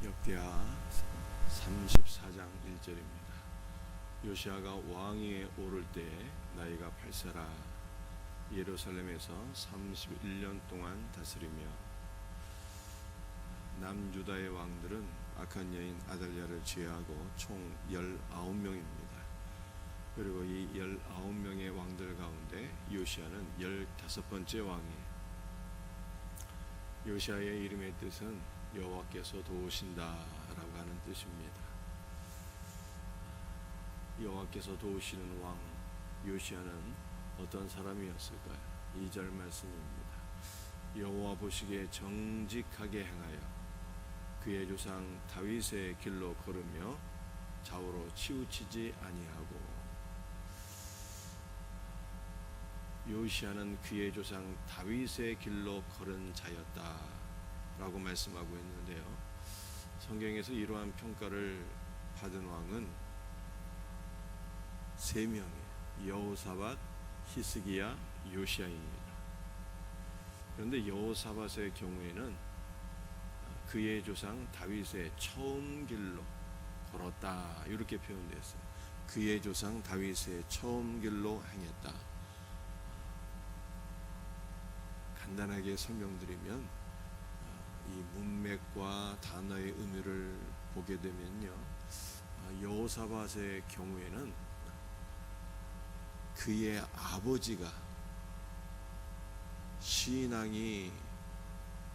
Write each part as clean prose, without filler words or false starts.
역대하 34장 1절입니다. 요시아가 왕위에 오를 때 나이가 8세라 예루살렘에서 31년 동안 다스리며 남유다의 왕들은 악한 여인 아달랴를 제외하고 총 19명입니다. 그리고 이 19명의 왕들 가운데 요시아는 15번째 왕이에요. 요시아의 이름의 뜻은 여호와께서 도우신다라고 하는 뜻입니다. 여호와께서 도우시는 왕 요시아는 어떤 사람이었을까요? 2절 말씀입니다. 여호와 보시기에 정직하게 행하여 그의 조상 다윗의 길로 걸으며 좌우로 치우치지 아니하고. 요시아는 그의 조상 다윗의 길로 걸은 자였다라고 말씀하고 있는데요. 성경에서 이러한 평가를 받은 왕은 3명이에요. 여호사밧, 히스기야, 요시아입니다. 그런데 여호사밧의 경우에는 그의 조상 다윗의 처음 길로 걸었다 이렇게 표현되었어요. 그의 조상 다윗의 처음 길로 행했다. 간단하게 설명드리면 이 문맥과 단어의 의미를 보게 되면요, 여호사밧의 경우에는 그의 아버지가 신앙이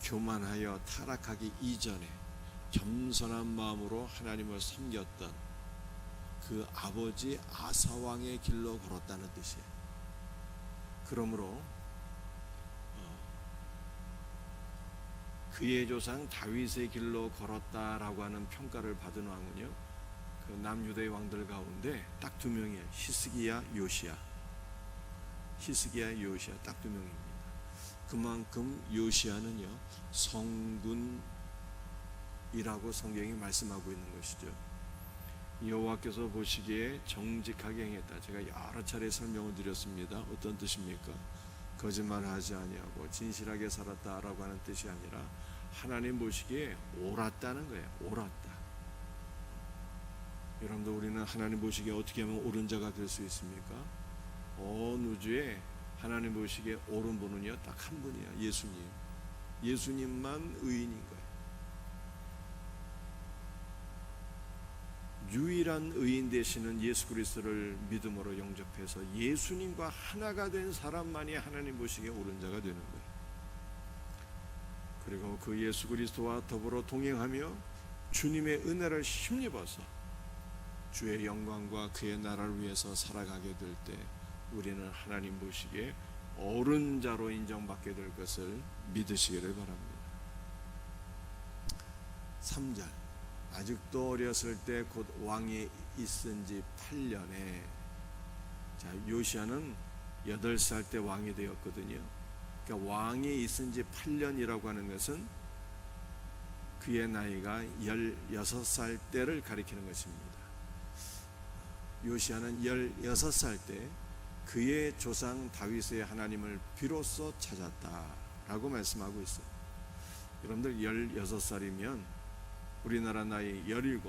교만하여 타락하기 이전에 겸손한 마음으로 하나님을 섬겼던 그 아버지 아사왕의 길로 걸었다는 뜻이에요. 그러므로 그의 조상 다윗의 길로 걸었다라고 하는 평가를 받은 왕은요, 그 남유다의 왕들 가운데 딱 2명이에요. 히스기야, 요시아. 히스기야, 요시아 딱 2명입니다. 그만큼 요시아는요 성군이라고 성경이 말씀하고 있는 것이죠. 여호와께서 보시기에 정직하게 행했다. 제가 여러 차례 설명을 드렸습니다. 어떤 뜻입니까? 거짓말하지 아니하고 진실하게 살았다라고 하는 뜻이 아니라 하나님 보시기에 옳았다는 거예요. 옳았다. 여러분들, 우리는 하나님 보시기에 어떻게 하면 옳은 자가 될 수 있습니까? 온 우주에 하나님 보시기에 옳은 분은요 딱 한 분이야. 예수님. 예수님만 의인인 거예요. 유일한 의인 되시는 예수 그리스도를 믿음으로 영접해서 예수님과 하나가 된 사람만이 하나님 보시기에 옳은 자가 되는 거예요. 그리고 그 예수 그리스도와 더불어 동행하며 주님의 은혜를 힘입어서 주의 영광과 그의 나라를 위해서 살아가게 될 때 우리는 하나님 보시기에 옳은 자로 인정받게 될 것을 믿으시기를 바랍니다. 3절, 아직도 어렸을 때 곧 왕이 있은 지 8년에, 자, 요시아는 8살 때 왕이 되었거든요. 그러니까 왕이 있은 지 8년이라고 하는 것은 그의 나이가 16살 때를 가리키는 것입니다. 요시아는 16살 때 그의 조상 다윗의 하나님을 비로소 찾았다라고 말씀하고 있어요. 여러분들 16살이면 우리나라 나이 17,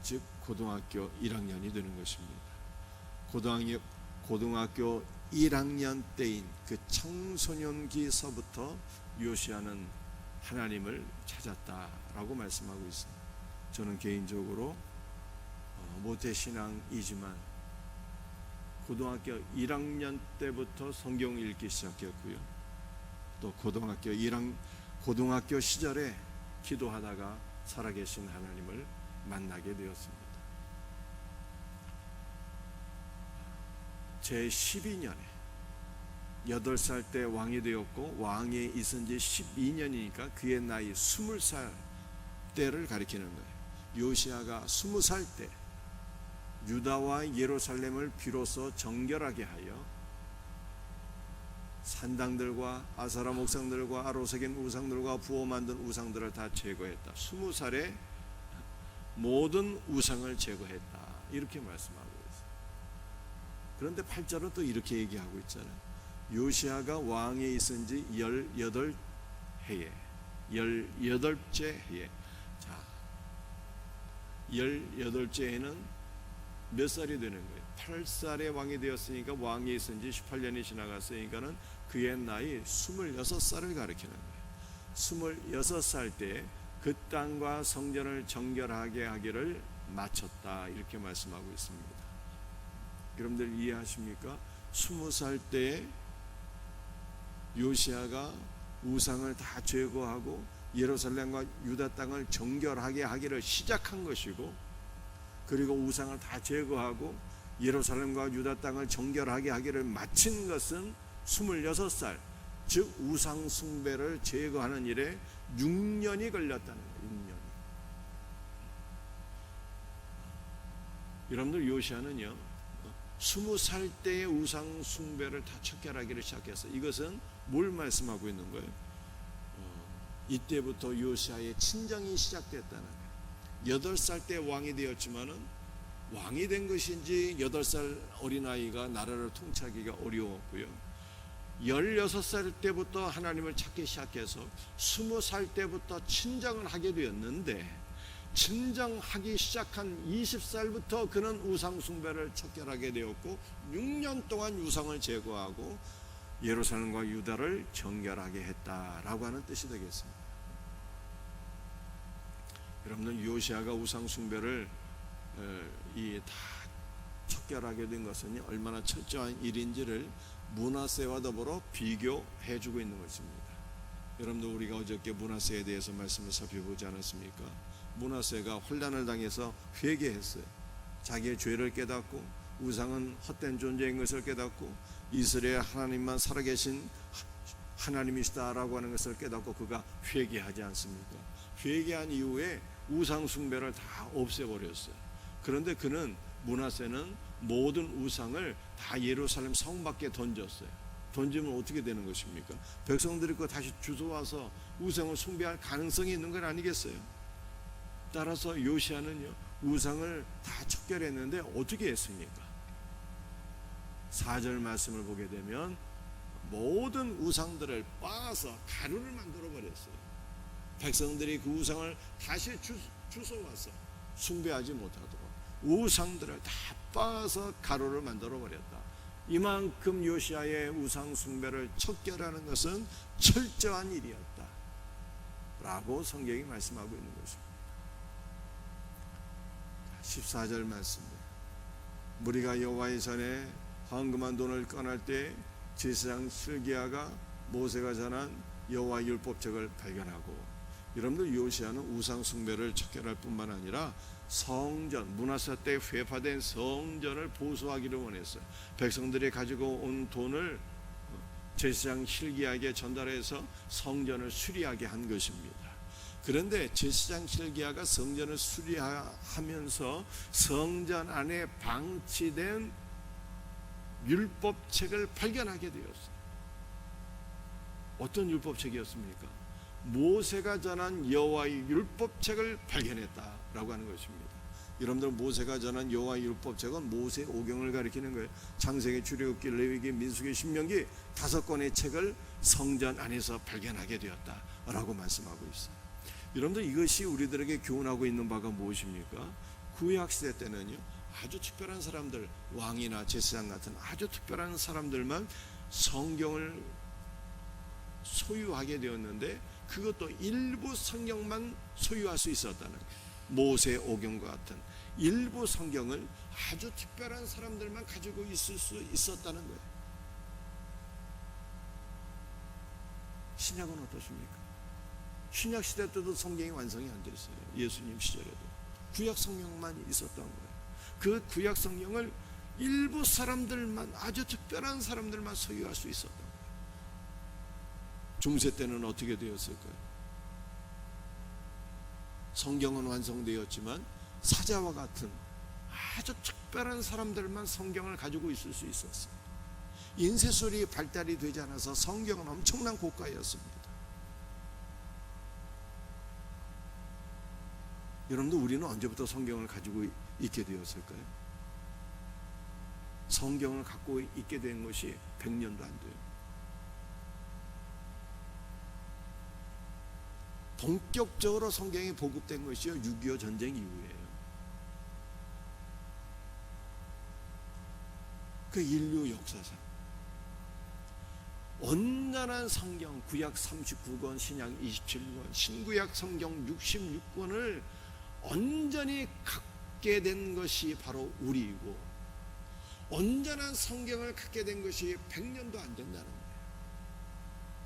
즉 고등학교 1학년이 되는 것입니다. 고등학교 1학년 때인 그 청소년기서부터 요시아는 하나님을 찾았다라고 말씀하고 있습니다. 저는 개인적으로 모태신앙이지만 고등학교 1학년 때부터 성경 읽기 시작했고요. 또 고등학교 시절에 기도하다가 살아계신 하나님을 만나게 되었습니다. 제 12년에 8살 때 왕이 되었고, 왕에 있은 지 12년이니까 그의 나이 20살 때를 가리키는 거예요. 요시아가 20살 때 유다와 예루살렘을 비로소 정결하게 하여 산당들과 아사라 목상들과 아로새긴 우상들과 부어 만든 우상들을 다 제거했다. 20살에 모든 우상을 제거했다. 이렇게 말씀하고 있어요. 그런데 8절은 또 이렇게 얘기하고 있잖아요. 요시아가 왕에 있은 지 18해에 18째 해에. 자, 18째에는 몇 살이 되는 거예요? 8살에 왕이 되었으니까 왕이 있은 지 18년이 지나갔으니까는 그의 나이 26살을 가리키는 거예요. 26살 때 그 땅과 성전을 정결하게 하기를 마쳤다, 이렇게 말씀하고 있습니다. 여러분들 이해하십니까? 20살 때 요시아가 우상을 다 제거하고 예루살렘과 유다 땅을 정결하게 하기를 시작한 것이고, 그리고 우상을 다 제거하고 예루살렘과 유다 땅을 정결하게 하기를 마친 것은 26살, 즉 우상 숭배를 제거하는 일에 6년이 걸렸다는 거예요. 6년. 여러분들 요시아는요 20살 때의 우상 숭배를 다 척결하기를 시작했어요. 이것은 뭘 말씀하고 있는 거예요? 이때부터 요시아의 친정이 시작됐다는 거예요. 8살 때 왕이 되었지만은 왕이 된 것인지 8살 어린아이가 나라를 통치하기가 어려웠고요. 16살 때부터 하나님을 찾기 시작해서 20살 때부터 친정을 하게 되었는데, 친정하기 시작한 20살부터 그는 우상 숭배를 척결하게 되었고 6년 동안 우상을 제거하고 예루살렘과 유다를 정결하게 했다라고 하는 뜻이 되겠습니다. 여러분들 요시아가 우상 숭배를 다 척결하게 된 것은 얼마나 철저한 일인지를 므낫세와 더불어 비교해 주고 있는 것입니다. 여러분들 우리가 어저께 므낫세에 대해서 말씀을 살펴보지 않았습니까? 므낫세가 환난을 당해서 회개했어요. 자기의 죄를 깨닫고 우상은 헛된 존재인 것을 깨닫고 이스라엘 하나님만 살아계신 하나님이시다라고 하는 것을 깨닫고 그가 회개하지 않습니까? 회개한 이후에 우상 숭배를 다 없애버렸어요. 그런데 그는 므낫세는 모든 우상을 다 예루살렘 성 밖에 던졌어요. 던지면 어떻게 되는 것입니까? 백성들이 그거 다시 주워와서 우상을 숭배할 가능성이 있는 건 아니겠어요? 따라서 요시아는요 우상을 다 척결했는데 어떻게 했습니까? 4절 말씀을 보게 되면 모든 우상들을 빻아서 가루를 만들어 버렸어요. 백성들이 그 우상을 다시 주워와서 숭배하지 못하도록 우상들을 다 빻아서 가루를 만들어 버렸다. 이만큼 요시아의 우상 숭배를 척결하는 것은 철저한 일이었다 라고 성경이 말씀하고 있는 것입니다. 14절 말씀입니다. 무리가 여호와의 전에 헌금한 돈을 꺼낼 때 제사장 실기야가 모세가 전한 여호와 율법책을 발견하고, 여러분들 요시아는 우상 숭배를 척결할 뿐만 아니라 성전, 므낫세 때 회파된 성전을 보수하기를 원했어요. 백성들이 가지고 온 돈을 제사장 실기야에게 전달해서 성전을 수리하게 한 것입니다. 그런데 제사장 실기야가 성전을 수리하면서 성전 안에 방치된 율법책을 발견하게 되었어요. 어떤 율법책이었습니까? 모세가 전한 여호와의 율법책을 발견했다라고 하는 것입니다. 여러분들 모세가 전한 여호와의 율법책은 모세 오경을 가리키는 거예요. 창세기, 출애굽기, 레위기, 민수기, 신명기 5권의 책을 성전 안에서 발견하게 되었다라고 말씀하고 있어요. 여러분들 이것이 우리들에게 교훈하고 있는 바가 무엇입니까? 구약시대 때는요 아주 특별한 사람들, 왕이나 제사장 같은 아주 특별한 사람들만 성경을 소유하게 되었는데, 그것도 일부 성경만 소유할 수 있었다는 거예요. 모세 오경과 같은 일부 성경을 아주 특별한 사람들만 가지고 있을 수 있었다는 거예요. 신약은 어떻습니까? 신약 시대 때도 성경이 완성이 안 됐어요. 예수님 시절에도 구약 성경만 있었던 거예요. 그 구약 성경을 일부 사람들만, 아주 특별한 사람들만 소유할 수 있었던 거예요. 중세 때는 어떻게 되었을까요? 성경은 완성되었지만 사자와 같은 아주 특별한 사람들만 성경을 가지고 있을 수 있었어요. 인쇄술이 발달이 되지 않아서 성경은 엄청난 고가였습니다. 여러분들 우리는 언제부터 성경을 가지고 있게 되었을까요? 성경을 갖고 있게 된 것이 100년도 안 돼요. 본격적으로 성경이 보급된 것이요 6.25 전쟁 이후에요. 그 인류 역사상 온전한 성경 구약 39권, 신약 27권, 신구약 성경 66권을 온전히 갖게 된 것이 바로 우리이고, 온전한 성경을 갖게 된 것이 100년도 안 된다는 거예요.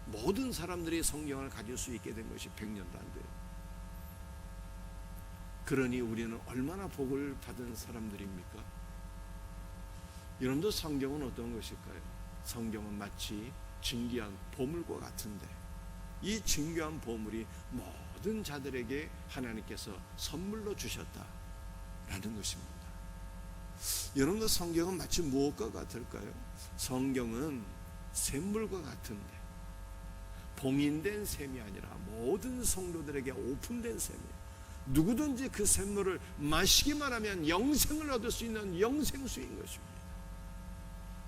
모든 사람들이 성경을 가질 수 있게 된 것이 100년도 안 돼요. 그러니 우리는 얼마나 복을 받은 사람들입니까? 여러분도 성경은 어떤 것일까요? 성경은 마치 진귀한 보물과 같은데, 이 진귀한 보물이 모든 자들에게 하나님께서 선물로 주셨다라는 것입니다. 여러분도 성경은 마치 무엇과 같을까요? 성경은 샘물과 같은데, 봉인된 샘이 아니라 모든 성도들에게 오픈된 샘이에요. 누구든지 그 샘물을 마시기만 하면 영생을 얻을 수 있는 영생수인 것입니다.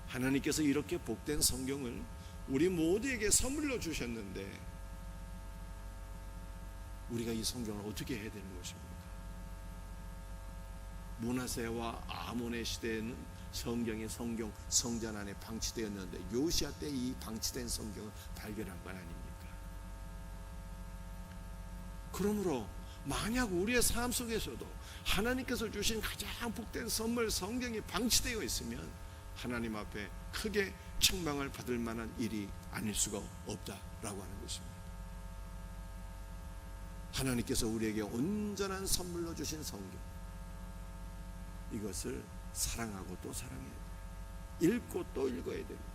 하나님께서 이렇게 복된 성경을 우리 모두에게 선물로 주셨는데, 우리가 이 성경을 어떻게 해야 되는 것입니까? 므낫세와 아몬의 시대에는 성경이 성전 안에 방치되었는데, 요시야 때 이 방치된 성경을 발견한 건 아닙니까? 그러므로 만약 우리의 삶 속에서도 하나님께서 주신 가장 복된 선물 성경이 방치되어 있으면 하나님 앞에 크게 책망을 받을 만한 일이 아닐 수가 없다라고 하는 것입니다. 하나님께서 우리에게 온전한 선물로 주신 성경, 이것을 사랑하고 또 사랑해야 돼요. 읽고 또 읽어야 됩니다.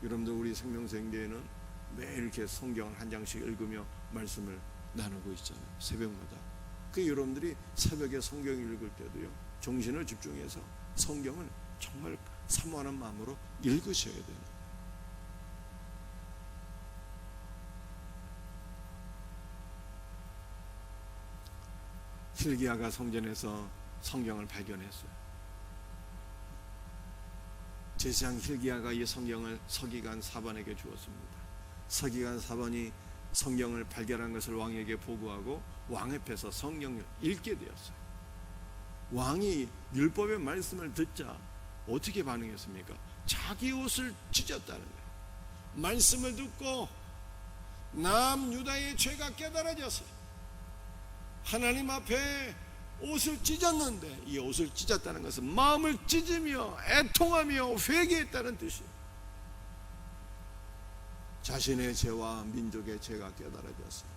여러분들, 우리 생명생계에는 매일 이렇게 성경을 한 장씩 읽으며 말씀을 나누고 있잖아요. 새벽마다. 그 여러분들이 새벽에 성경을 읽을 때도요, 정신을 집중해서 성경을 정말 사모하는 마음으로 읽으셔야 돼요. hil기야가 성전에서 성경을 발견했어요. 제사장 hil기야가 이 성경을 서기관 사반에게 주었습니다. 서기관 사반이 성경을 발견한 것을 왕에게 보고하고 왕 앞에서 성경을 읽게 되었어요. 왕이 율법의 말씀을 듣자 어떻게 반응했습니까? 자기 옷을 찢었다는 거예요. 말씀을 듣고 남유다의 죄가 깨달아져서 하나님 앞에 옷을 찢었는데, 이 옷을 찢었다는 것은 마음을 찢으며 애통하며 회개했다는 뜻이에요. 자신의 죄와 민족의 죄가 깨달아졌어요.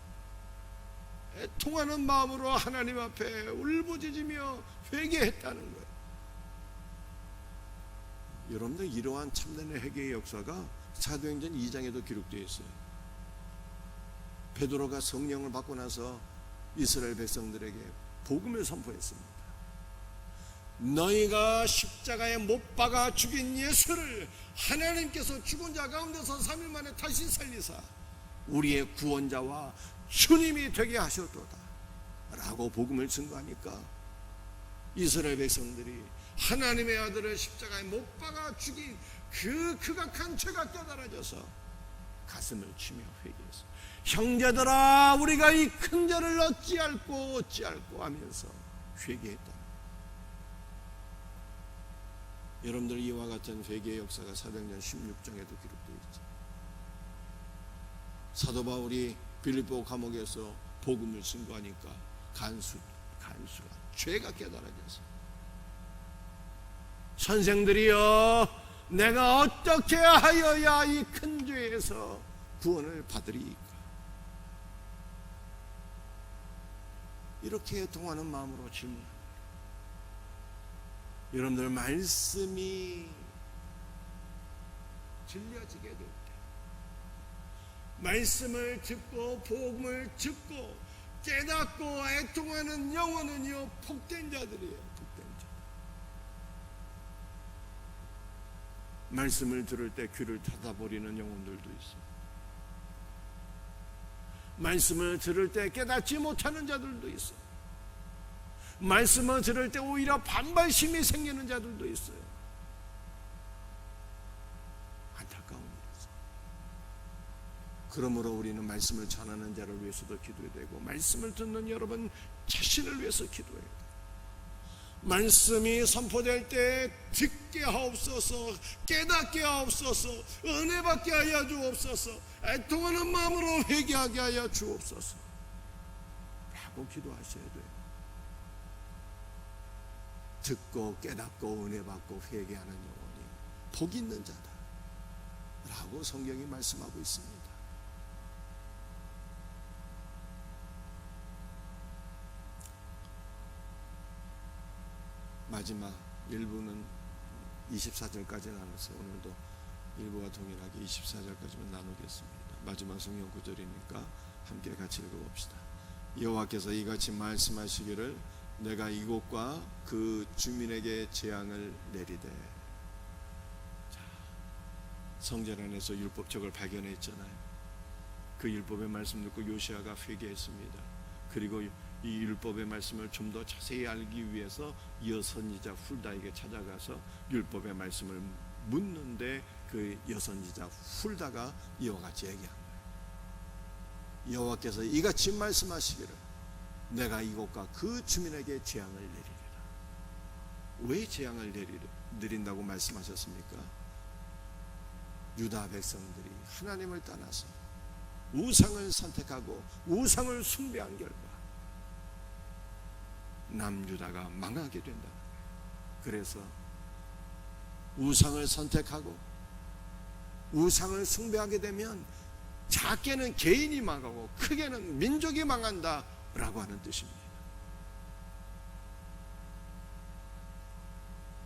애통하는 마음으로 하나님 앞에 울부짖으며 회개했다는 거예요. 여러분들, 이러한 참된 회개의 역사가 사도행전 2장에도 기록되어 있어요. 베드로가 성령을 받고 나서 이스라엘 백성들에게 복음을 선포했습니다. 너희가 십자가에 못 박아 죽인 예수를 하나님께서 죽은 자 가운데서 3일 만에 다시 살리사 우리의 구원자와 주님이 되게 하셨도다 라고 복음을 증거하니까 이스라엘 백성들이 하나님의 아들을 십자가에 못 박아 죽인 그 극악한 죄가 깨달아져서 가슴을 치며 회개했어요. 형제들아, 우리가 이 큰 죄를 어찌할꼬 하면서 회개했다. 여러분들, 이와 같은 회개의 역사가 사도행전 16장에도 기록되어 있죠. 사도 바울이 빌립보 감옥에서 복음을 증거하니까 간수가 죄가 깨달아져서, 선생들이여, 내가 어떻게 하여야 이 큰 죄에서 구원을 받으리이까? 이렇게 통하는 마음으로 질문합니다. 여러분들, 말씀이 들려지게 될 때, 말씀을 듣고 복음을 듣고 깨닫고 애통하는 영혼은요, 복된 자들이에요. 복된 자. 말씀을 들을 때 귀를 닫아버리는 영혼들도 있어요. 말씀을 들을 때 깨닫지 못하는 자들도 있어요. 말씀을 들을 때 오히려 반발심이 생기는 자들도 있어요. 안타까운 일이죠. 그러므로 우리는 말씀을 전하는 자를 위해서도 기도해야 되고, 말씀을 듣는 여러분 자신을 위해서 기도해야 돼요. 말씀이 선포될 때 듣게 하옵소서, 깨닫게 하옵소서, 은혜 받게 하여 주옵소서, 애통하는 마음으로 회개하게 하여 주옵소서 라고 기도하셔야 돼요. 듣고 깨닫고 은혜 받고 회개하는 영혼이 복 있는 자다 라고 성경이 말씀하고 있습니다. 마지막 일부는 24절까지 나눠서 오늘도 일부와 동일하게 24절까지만 나누겠습니다. 마지막 성경 구절이니까 함께 같이 읽어봅시다. 여호와께서 이같이 말씀하시기를 내가 이곳과 그 주민에게 재앙을 내리되. 자, 성전 안에서 율법책을 발견했잖아요. 그 율법의 말씀 듣고 요시아가 회개했습니다. 그리고 이 율법의 말씀을 좀 더 자세히 알기 위해서 여선지자 훌다에게 찾아가서 율법의 말씀을 묻는데 그 여선지자 훌다가 이와 같이 얘기한 거예요. 여호와께서 이같이 말씀하시기를 내가 이곳과 그 주민에게 재앙을 내리리라. 왜 재앙을 내린다고 말씀하셨습니까? 유다 백성들이 하나님을 떠나서 우상을 선택하고 우상을 숭배한 결과 남유다가 망하게 된다. 그래서 우상을 선택하고 우상을 숭배하게 되면 작게는 개인이 망하고 크게는 민족이 망한다 라고 하는 뜻입니다.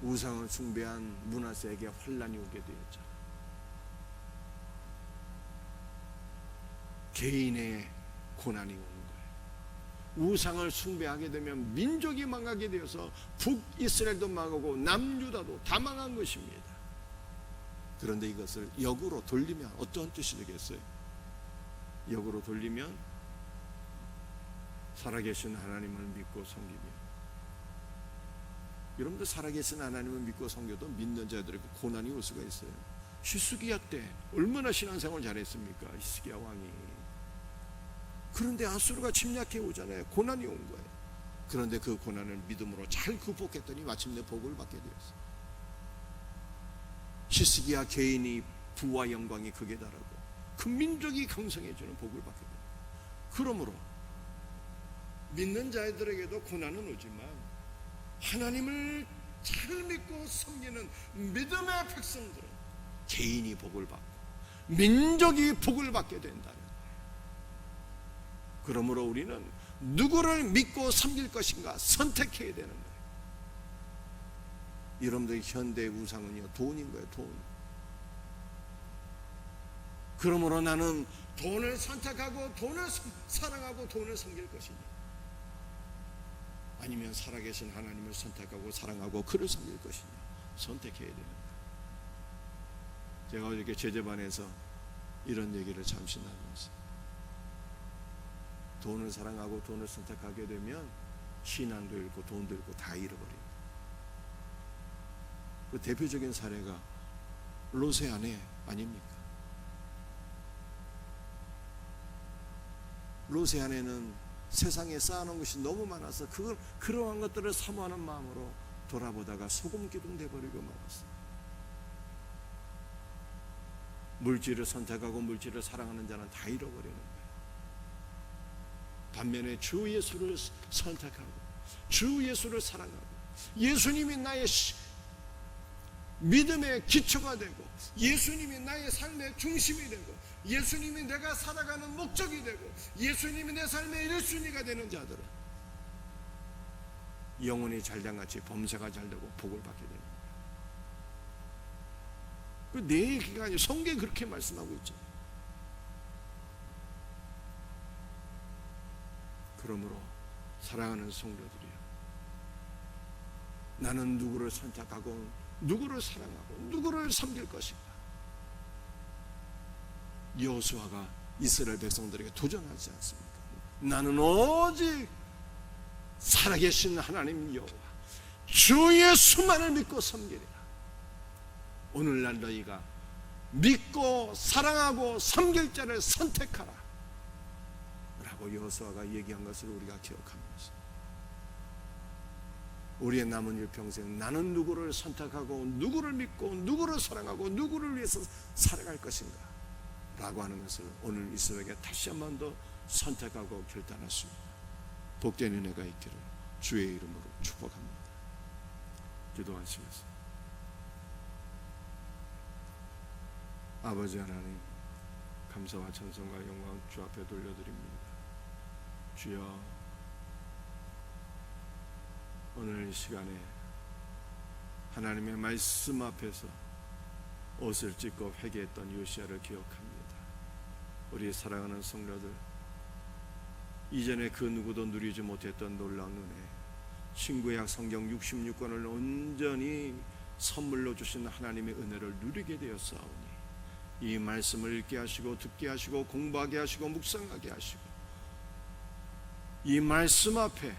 우상을 숭배한 므낫세에게 환난이 오게 되었죠. 개인의 고난이 오는 거예요. 우상을 숭배하게 되면 민족이 망하게 되어서 북이스라엘도 망하고 남유다도 다 망한 것입니다. 그런데 이것을 역으로 돌리면 어떤 뜻이 되겠어요? 역으로 돌리면 살아계신 하나님을 믿고 섬기며, 여러분들 살아계신 하나님을 믿고 섬겨도 믿는 자들에게 고난이 올 수가 있어요. 히스기야 때 얼마나 신앙생활 잘했습니까? 히스기야 왕이. 그런데 아수르가 침략해 오잖아요. 고난이 온 거예요. 그런데 그 고난을 믿음으로 잘 극복했더니 마침내 복을 받게 되었어요. 히스기야 개인이 부와 영광이 극에 달하고 그 민족이 강성해지는 복을 받게 돼요. 그러므로 믿는 자들에게도 고난은 오지만 하나님을 잘 믿고 섬기는 믿음의 백성들은 개인이 복을 받고 민족이 복을 받게 된다는 거예요. 그러므로 우리는 누구를 믿고 섬길 것인가 선택해야 되는 거예요. 여러분들 현대의 우상은요, 돈인 거예요. 돈. 그러므로 나는 돈을 선택하고 돈을 사랑하고 돈을 섬길 것이냐, 아니면 살아계신 하나님을 선택하고 사랑하고 그를 섬길 것이냐 선택해야 되는 거예요. 제가 어저께 제재반에서 이런 얘기를 잠시 나누었어요. 돈을 사랑하고 돈을 선택하게 되면 신앙도 잃고 돈도 잃고 다 잃어버립니다. 그 대표적인 사례가 롯의 아내 아닙니까? 롯의 아내는 세상에 쌓아놓은 것이 너무 많아서 그러한 것들을 사모하는 마음으로 돌아보다가 소금기둥 돼버리고 말았어요. 물질을 선택하고 물질을 사랑하는 자는 다 잃어버리는 거예요. 반면에 주 예수를 선택하고 주 예수를 사랑하고 예수님이 나의 믿음의 기초가 되고 예수님이 나의 삶의 중심이 되고 예수님이 내가 살아가는 목적이 되고 예수님이 내 삶의 1순위가 되는 자들은 영혼이 잘된같이 범사가 잘되고 복을 받게 되는 거예요. 내 얘기가 아니고 성경이 그렇게 말씀하고 있죠. 그러므로 사랑하는 성도들이요, 나는 누구를 선택하고 누구를 사랑하고 누구를 섬길 것인가? 여호수아가 이스라엘 백성들에게 도전하지 않습니까? 나는 오직 살아계신 하나님 여호와 주 예수만을 믿고 섬기리라. 오늘날 너희가 믿고 사랑하고 섬길 자를 선택하라 라고 여호수아가 얘기한 것을 우리가 기억합니다. 우리의 남은 일평생 나는 누구를 선택하고 누구를 믿고 누구를 사랑하고 누구를 위해서 살아갈 것인가 라고 하는 것을 오늘 이 새벽에 다시 한 번 더 선택하고 결단했습니다. 복된 은혜가 있기를 주의 이름으로 축복합니다. 기도하시겠습니다. 아버지 하나님, 감사와 찬송과 영광 주 앞에 돌려드립니다. 주여, 오늘 이 시간에 하나님의 말씀 앞에서 옷을 찢고 회개했던 요시야를 기억합니다. 우리 사랑하는 성도들, 이전에 그 누구도 누리지 못했던 놀라운 은혜, 신구약 성경 66권을 온전히 선물로 주신 하나님의 은혜를 누리게 되었사오니 이 말씀을 읽게 하시고 듣게 하시고 공부하게 하시고 묵상하게 하시고 이 말씀 앞에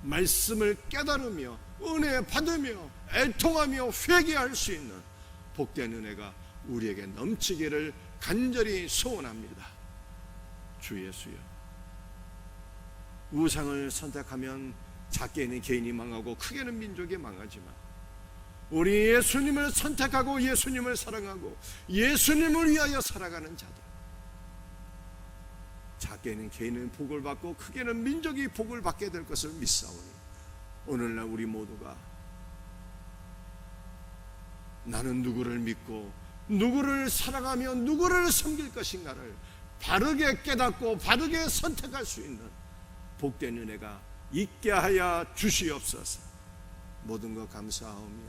말씀을 깨달으며 은혜 받으며 애통하며 회개할 수 있는 복된 은혜가 우리에게 넘치기를 간절히 소원합니다. 주 예수여, 우상을 선택하면 작게는 개인이 망하고 크게는 민족이 망하지만 우리 예수님을 선택하고 예수님을 사랑하고 예수님을 위하여 살아가는 자들, 작게는 개인은 복을 받고 크게는 민족이 복을 받게 될 것을 믿사오니 오늘날 우리 모두가 나는 누구를 믿고 누구를 사랑하며 누구를 섬길 것인가를 바르게 깨닫고 바르게 선택할 수 있는 복된 은혜가 있게 하여 주시옵소서. 모든 것 감사하오며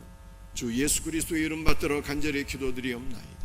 주 예수 그리스도의 이름 받들어 간절히 기도드리옵나이다.